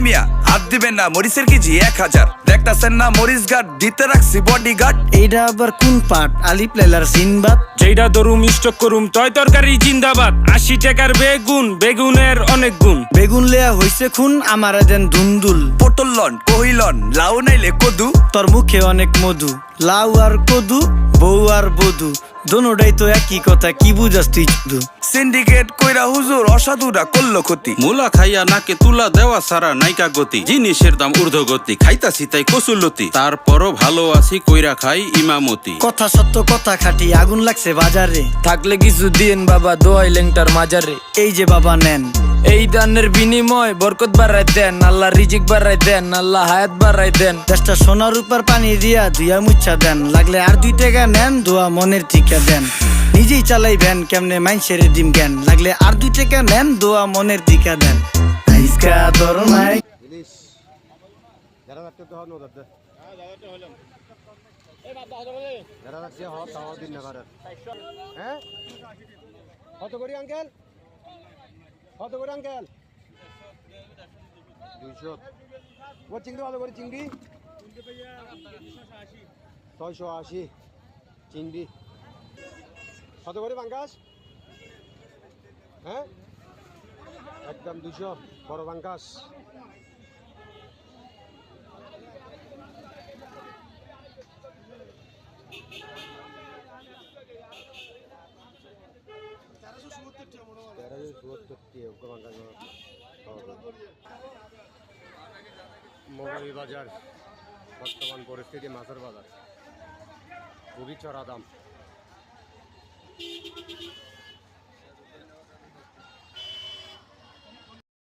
মিয়া হাত দিবেন না, মরিচের কেজি 1000। দেখতাছেন না মরিচ গার্ড দিতে রাখছি বডি গার্ড। এইটা আবার কোন পাট? আলিপ লাইলার সিনবাদ। যেইটা ধরুম স্টক করুম তয় তরকারি জিন্দাবাদ। 80 টাকার বেগুন, বেগুনের অনেক গুণ। বেগুন লেয়া হইছে খুন, আমার দেন ধুন্দুল। পটল লন কহিলন লাউ নাইলে কদু। তোর মুখে অনেক মধু, লাউ আর কদু, বউ আর বধু, দোনোটাই তো একই কথা, কি বুঝাস তুই শুধু? সিন্ডিকেট কইরা হুজুর অসাধুরা করলো ক্ষতি। মুলা খাইয়া নাকে তুলা দেওয়া সারা নাইকা গতি। জিনিসের দাম ঊর্ধ্বগতি, খাইতাছি তাই কসুলতি। তারপরও ভালো আছি কইরা খাই ইমামতি। কথা সত্য কথা খাটি, আগুন লাগছে বাজারে। থাকলে কিছু দিন বাবা, দোয়াই লেংটার মাজারে। এই যে বাবা নেন, এই দানের বিনিময় বরকত বাড়াই দেন, আল্লাহ রিজিক বাড়াই দেন, আল্লাহ হায়াত বাড়াই দেন। দেশটা সোনার উপর পানি দিয়া ধুইয়া মুচ্ছা দেন। লাগলে আর 2 টাকা নেন, দোয়া মনের টিকা দেন। নিজেই চালাই ভ্যান, কেমনে মাইনসেরে দিম জ্ঞান। লাগলে আর 2 টাকা নেন, দোয়া মনের টিকা দেন। আইসকা তোর নাই কত করি আঙ্কেল? কত করে আঙ্কেল? 200। ও চিংড়ি কত করে? চিংড়ি 680 চিংড়ি। কত করে পাঙ্গাস? হ্যাঁ একদম 200 বড় পাঙ্গাস। মোবাইল বাজার বর্তমান পরিস্থিতি, মাছের বাজার খুবই চড়া দাম।